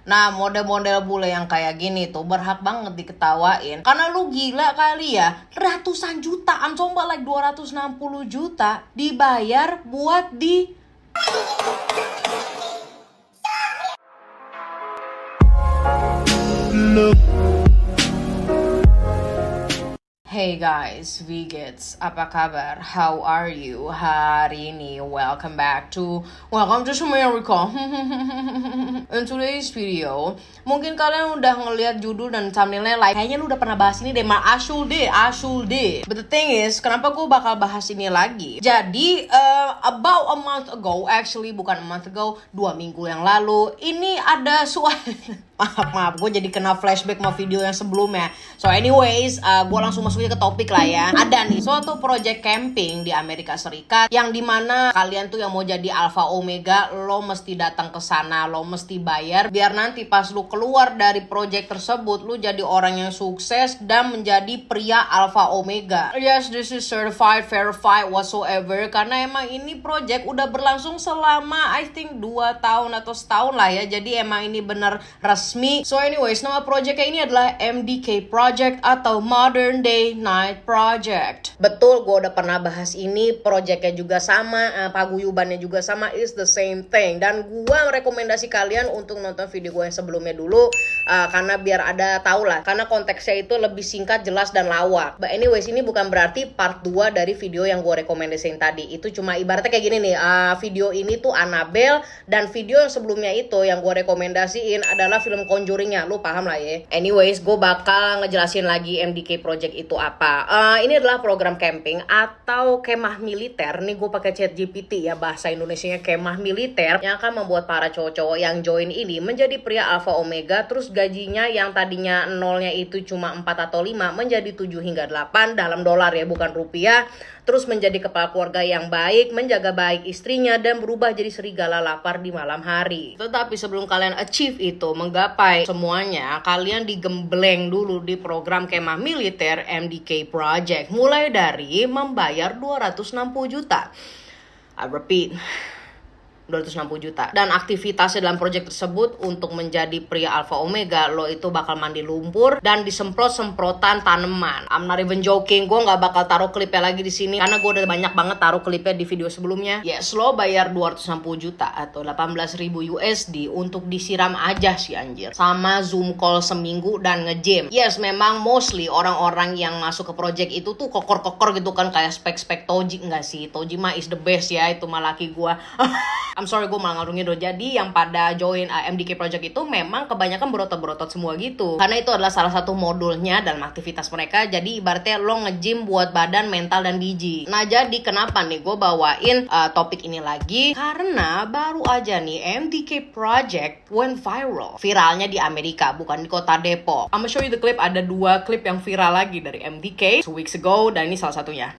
Nah, model-model bule yang kayak gini tuh berhak banget diketawain. Karena lu gila kali ya, ratusan juta, I'm talking about like 260 juta dibayar buat di... Hey guys, Vigets, apa kabar? How are you hari ini? Welcome to America. In today's video, mungkin kalian udah ngeliat judul dan thumbnailnya like, kayaknya lu udah pernah bahas ini deh, Ashul deh. But the thing is, kenapa gue bakal bahas ini lagi? Jadi, about a month ago, actually bukan a month ago, 2 minggu yang lalu, ini ada suara... Maaf, gue jadi kena flashback sama video yang sebelumnya. So anyways, gue langsung masukin ke topik lah ya. Ada nih suatu project camping di Amerika Serikat yang dimana kalian tuh yang mau jadi alpha omega, lo mesti datang ke sana, lo mesti bayar biar nanti pas lo keluar dari project tersebut, lo jadi orang yang sukses dan menjadi pria alpha omega. Yes, this is certified, verified, whatsoever. Karena emang ini project udah berlangsung selama I think 2 tahun atau setahun lah ya. Jadi emang ini bener resmi. So anyways, nama projectnya ini adalah MDK Project atau Modern Day Night Project. Betul, gue udah pernah bahas ini. Projectnya juga sama, paguyubannya juga sama, is the same thing. Dan gue merekomendasi kalian untuk nonton video gue yang sebelumnya dulu, karena biar ada tau lah. Karena konteksnya itu lebih singkat, jelas, dan lawak. But anyways, ini bukan berarti part 2 dari video yang gue rekomendasiin tadi. Itu cuma ibaratnya kayak gini nih, video ini tuh Annabelle, dan video yang sebelumnya itu yang gue rekomendasiin adalah film Conjuring-nya, lu paham lah ya. Anyways, gue bakal ngejelasin lagi MDK Project itu apa. Ini adalah program camping atau kemah militer. Nih gue pakai ChatGPT ya, bahasa Indonesianya kemah militer, yang akan membuat para cowok-cowok yang join ini menjadi pria alpha omega. Terus gajinya yang tadinya nolnya itu cuma 4 atau 5 menjadi 7 hingga 8 dalam dolar ya, bukan rupiah. Terus menjadi kepala keluarga yang baik, menjaga baik istrinya, dan berubah jadi serigala lapar di malam hari. Tetapi sebelum kalian achieve itu, menggapai semuanya, kalian digembleng dulu di program kemah militer MDK Project. Mulai dari membayar 260 juta. I repeat, 260 juta. Dan aktivitasnya dalam proyek tersebut untuk menjadi pria alpha omega, lo itu bakal mandi lumpur dan disemprot-semprotan tanaman. I'm not even joking, gue nggak bakal taruh klipnya lagi di sini karena gue udah banyak banget taruh klipnya di video sebelumnya. Yes, lo bayar 260 juta atau 18.000 USD untuk disiram aja sih anjir. Sama Zoom call seminggu dan nge-gym. Yes, memang mostly orang-orang yang masuk ke proyek itu tuh kokor-kokor gitu kan, kayak spek-spek Toji. Enggak sih, Toji mah is the best ya, itu mah laki gue. I'm sorry, gue malah ngarungin dong. Jadi yang pada join MDK Project itu memang kebanyakan berotot-berotot semua gitu. Karena itu adalah salah satu modulnya dalam aktivitas mereka. Jadi ibaratnya lo nge-gym buat badan, mental, dan biji. Nah jadi kenapa nih gue bawain topik ini lagi? Karena baru aja nih MDK Project went viral. Viralnya di Amerika, bukan di kota Depok. I'm gonna show you the clip. Ada 2 klip yang viral lagi dari MDK 2 weeks ago, dan ini salah satunya.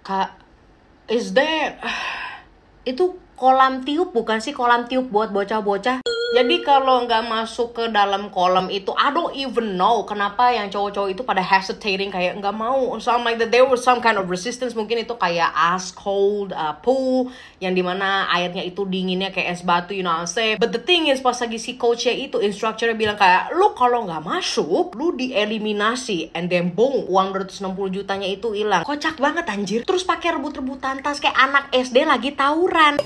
Kak, is that... Itu kolam tiup bukan sih? Kolam tiup buat bocah-bocah. Jadi kalau nggak masuk ke dalam kolam itu, I don't even know kenapa yang cowok-cowok itu pada hesitating, kayak nggak mau. So like that there was some kind of resistance. Mungkin itu kayak ice cold pool, yang dimana airnya itu dinginnya kayak es batu, you know what I'm saying. But the thing is, pas lagi si coachnya itu, instructornya bilang kayak, lu kalau nggak masuk, lu dieliminasi. And then boom, uang 260 jutanya itu hilang. Kocak banget anjir. Terus pakai rebut-rebutan tas kayak anak SD lagi tawuran.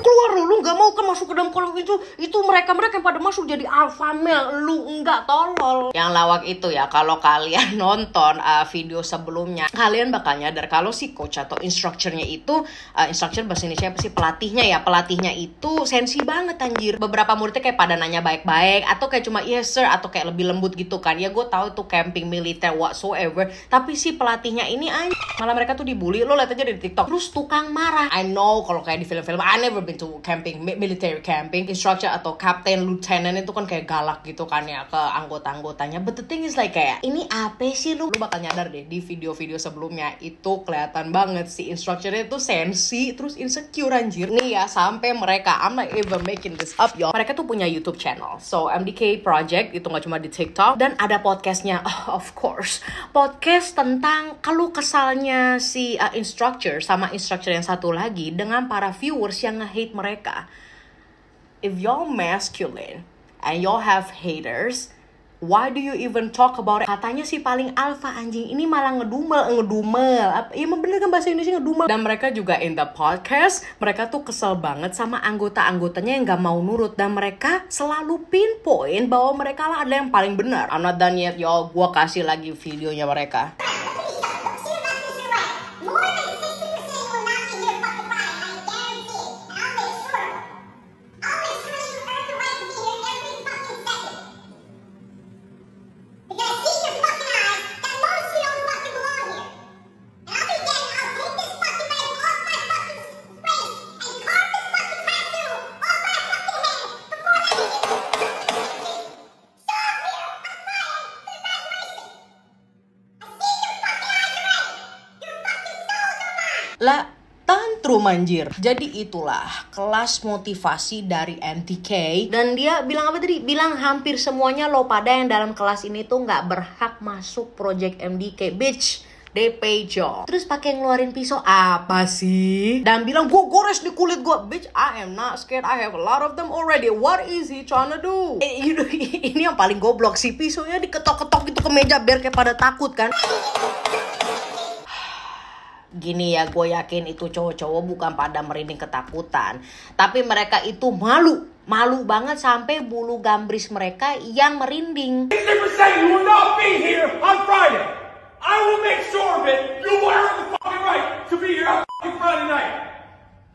keluar lu nggak mau kan masuk ke dalam kolom itu mereka yang pada masuk jadi alpha male, lu enggak, tolol. Yang lawak itu ya, kalau kalian nonton video sebelumnya, kalian bakal nyadar kalau si coach atau instructornya itu instructor bahasa Indonesia apa sih, pelatihnya itu sensi banget anjir. Beberapa muridnya kayak pada nanya baik-baik atau kayak cuma yes sir atau kayak lebih lembut gitu kan. Ya gue tahu itu camping militer whatsoever, tapi si pelatihnya ini malah mereka tuh dibully. Lo lihat aja di TikTok, terus tukang marah. I know kalau kayak di film-film, I never been to camping, military camping, instructor atau captain, lieutenant itu kan kayak galak gitu kan ya ke anggota-anggotanya. But the thing is like kayak, ini apa sih lu bakal nyadar deh di video-video sebelumnya itu kelihatan banget si instructornya itu sensi terus insecure anjir. Nih ya, sampai mereka, I'm not even making this up y'all, mereka tuh punya YouTube channel. So MDK Project itu nggak cuma di TikTok, dan ada podcastnya, of course, podcast tentang keluh kesalnya si instructor sama instructor yang satu lagi dengan para viewers yang nge-hate mereka. If y'all masculine and y'all have haters, why do you even talk about it? Katanya sih paling alpha anjing, ini malah ngedumel. Iya bener kan bahasa Indonesia, ngedumel. Dan mereka juga in the podcast, mereka tuh kesel banget sama anggota-anggotanya yang gak mau nurut, dan mereka selalu pinpoint bahwa mereka lah ada yang paling benar. I'm not done yet y'all, gua kasih lagi videonya mereka. Lah, tantrum anjir. Jadi itulah kelas motivasi dari MTK. Dan dia bilang apa tadi? Bilang hampir semuanya lo pada yang dalam kelas ini tuh gak berhak masuk project MDK. Bitch, they pay job. Terus pakai ngeluarin pisau apa sih? Dan bilang gue gores di kulit gue. Bitch, I am not scared, I have a lot of them already. What is he trying to do? Ini yang paling goblok, si pisaunya diketok-ketok gitu ke meja biar kayak pada takut kan. Gini ya, gue yakin itu cowok-cowok bukan pada merinding ketakutan, tapi mereka itu malu banget sampai bulu gambris mereka yang merinding. 60% you will not be here on Friday. I will make sure of it. You will earn the fucking right to be here on fucking Friday night.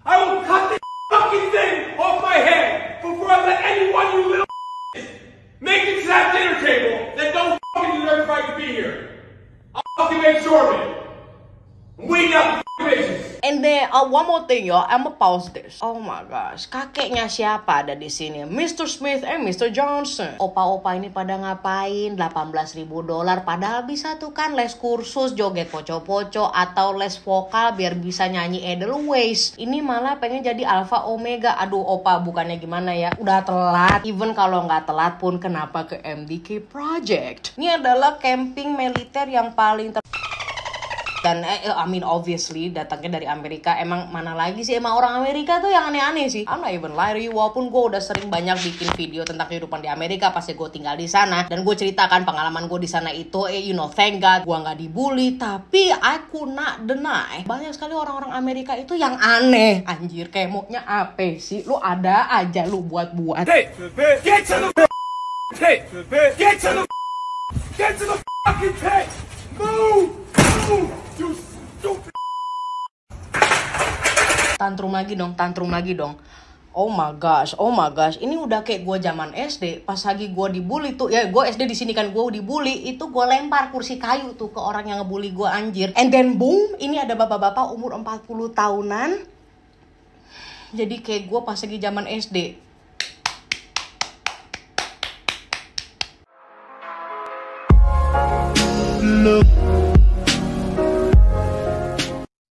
I will cut this fucking thing off my head before I let anyone you little make it to that dinner table that don't fucking deserve the right to be here. I'll fucking make sure of it. We got business. And then one more thing y'all, I'ma pause this. Oh my gosh, kakeknya siapa ada di sini? Mr. Smith and Mr. Johnson. Opa-opa ini pada ngapain? $18.000 padahal bisa tuh kan les kursus joget poco-poco atau les vokal biar bisa nyanyi Edelweiss. Ini malah pengen jadi Alpha Omega. Aduh opa, bukannya gimana ya? Udah telat. Even kalau nggak telat pun kenapa ke MDK Project? Ini adalah camping militer yang paling dan I mean obviously datangnya dari Amerika. Emang mana lagi sih, emang orang Amerika tuh yang aneh-aneh sih. I'm not even lie to you, walaupun gue udah sering banyak bikin video tentang kehidupan di Amerika pas gue tinggal di sana, dan gue ceritakan pengalaman gue di sana itu, thank God gue nggak dibully. Tapi I could not deny banyak sekali orang-orang Amerika itu yang aneh anjir. Kayak maunya apa sih? Lu ada aja lu buat-buat. Hey, get to the tape. Get to the fucking tape. Move. You stupid. Tantrum lagi dong. Oh my gosh, ini udah kayak gue zaman SD. Pas lagi gue dibully tuh, ya gue SD di sini kan, gue dibully itu gue lempar kursi kayu tuh ke orang yang ngebully gue anjir. And then boom, ini ada bapak-bapak umur 40 tahunan. Jadi kayak gue pas lagi zaman SD.